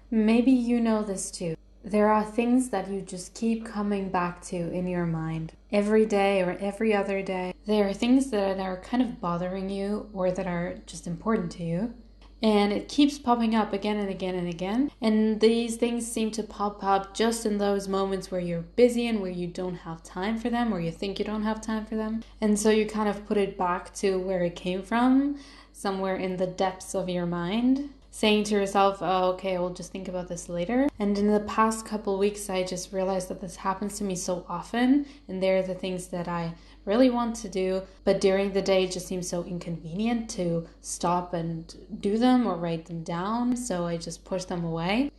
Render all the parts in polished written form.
Maybe you know this too. There are things that you just keep coming back to in your mind every day or every other day. There are things that are kind of bothering you or that are just important to you. And it keeps popping up again and again and again. And these things seem to pop up just in those moments where you're busy and where you don't have time for them, or you think you don't have time for them. And so you kind of put it back to where it came from, somewhere in the depths of your mind, saying to yourself, oh, okay, I'll just think about this later. And in the past couple weeks, I just realized that this happens to me so often. And they're the things that I really want to do, but during the day it just seems so inconvenient to stop and do them or write them down. So I just push them away.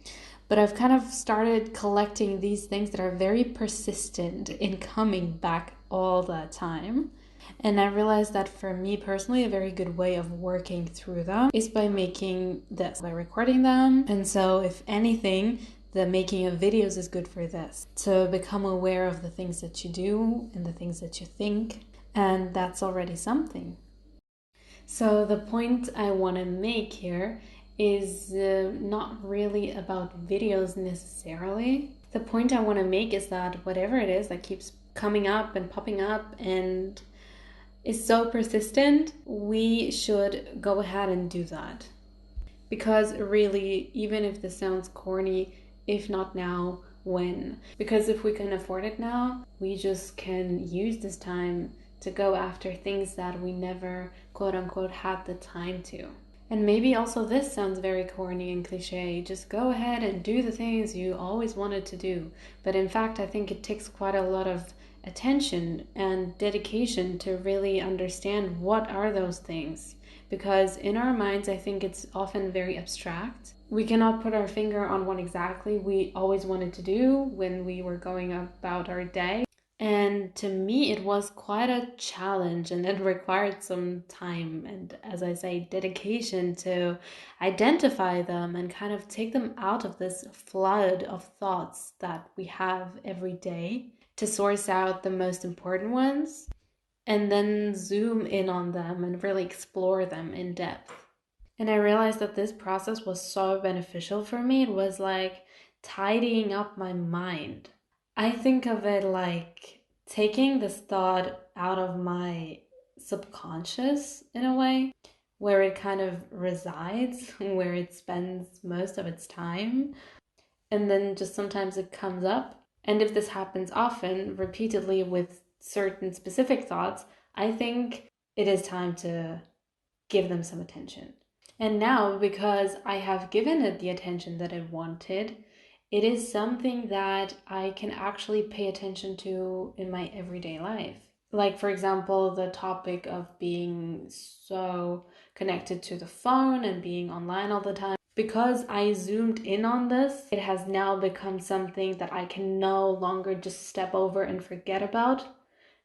But I've kind of started collecting these things that are very persistent in coming back all the time. And I realized that for me personally, a very good way of working through them is by making this, by recording them. And so if anything, the making of videos is good for this, to become aware of the things that you do and the things that you think. And that's already something. So the point I want to make here is not really about videos necessarily. The point I want to make is that whatever it is that keeps coming up and popping up and is so persistent, we should go ahead and do that. Because really, even if this sounds corny, if not now, when? Because if we can afford it now, we just can use this time to go after things that we never, quote unquote, had the time to. And maybe also this sounds very corny and cliche. Just go ahead and do the things you always wanted to do. But in fact, I think it takes quite a lot of attention and dedication to really understand what are those things. Because in our minds, I think it's often very abstract. We cannot put our finger on what exactly we always wanted to do when we were going about our day. And to me, it was quite a challenge, and it required some time and, as I say, dedication to identify them and kind of take them out of this flood of thoughts that we have every day, to source out the most important ones and then zoom in on them and really explore them in depth. And I realized that this process was so beneficial for me. It was like tidying up my mind. I think of it like taking this thought out of my subconscious in a way, where it kind of resides, where it spends most of its time. And then just sometimes it comes up. And if this happens often, repeatedly with certain specific thoughts, I think it is time to give them some attention. And now, because I have given it the attention that it wanted, it is something that I can actually pay attention to in my everyday life. Like, for example, the topic of being so connected to the phone and being online all the time. Because I zoomed in on this, it has now become something that I can no longer just step over and forget about.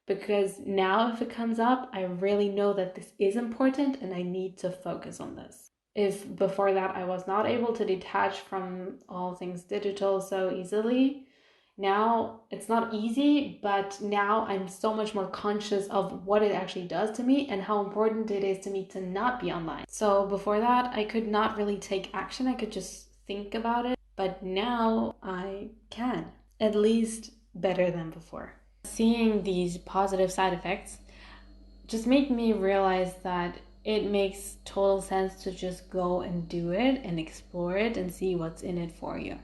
Because now if it comes up, I really know that this is important and I need to focus on this. If before that I was not able to detach from all things digital so easily, now it's not easy, but now I'm so much more conscious of what it actually does to me and how important it is to me to not be online. So before that, I could not really take action. I could just think about it, but now I can, at least better than before. Seeing these positive side effects just made me realize that it makes total sense to just go and do it and explore it and see what's in it for you.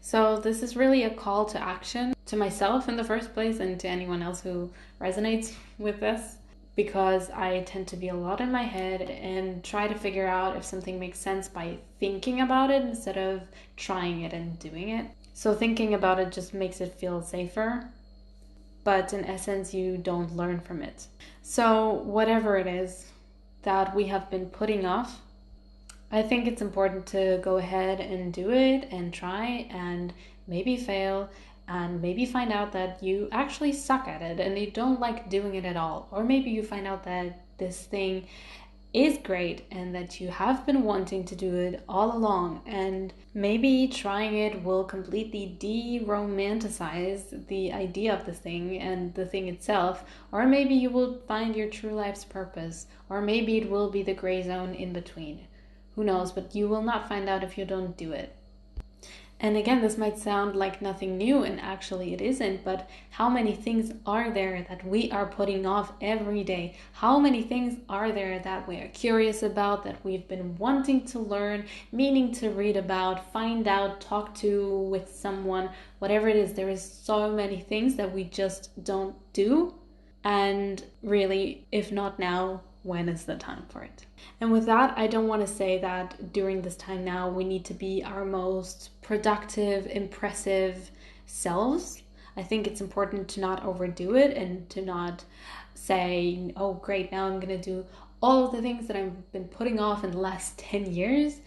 So this is really a call to action to myself in the first place and to anyone else who resonates with this, because I tend to be a lot in my head and try to figure out if something makes sense by thinking about it instead of trying it and doing it. So thinking about it just makes it feel safer, but in essence, you don't learn from it. So whatever it is that we have been putting off, I think it's important to go ahead and do it and try and maybe fail and maybe find out that you actually suck at it and you don't like doing it at all. Or maybe you find out that this thing is great and that you have been wanting to do it all along, and maybe trying it will completely de-romanticize the idea of the thing and the thing itself. Or maybe you will find your true life's purpose, or maybe it will be the gray zone in between. Who knows, but you will not find out if you don't do it. And again, this might sound like nothing new, and actually it isn't, but how many things are there that we are putting off every day? How many things are there that we are curious about, that we've been wanting to learn, meaning to read about, find out, talk to with someone, whatever it is? There is so many things that we just don't do. And really, if not now, when is the time for it? And with that, I don't want to say that during this time now we need to be our most productive, impressive selves. I think it's important to not overdo it and to not say, oh, great, now I'm going to do all of the things that I've been putting off in the last 10 years.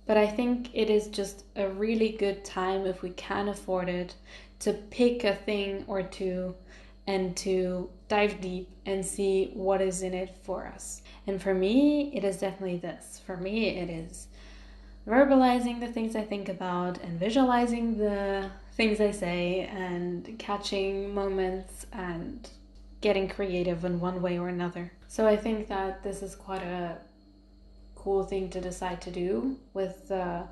But I think it is just a really good time, if we can afford it, to pick a thing or two and to dive deep and see what is in it for us. And for me, it is definitely this. For me, it is verbalizing the things I think about and visualizing the things I say and catching moments and getting creative in one way or another. So I think that this is quite a cool thing to decide to do with the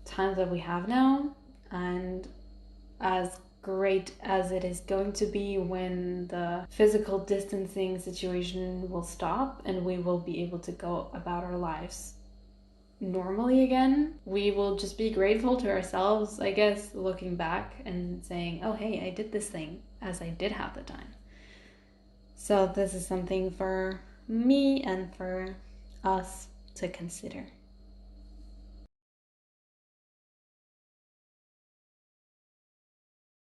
time that we have now, and as great as it is going to be when the physical distancing situation will stop and we will be able to go about our lives normally again, we will just be grateful to ourselves, I guess, looking back and saying, oh hey, I did this thing as I did have the time. So this is something for me and for us to consider.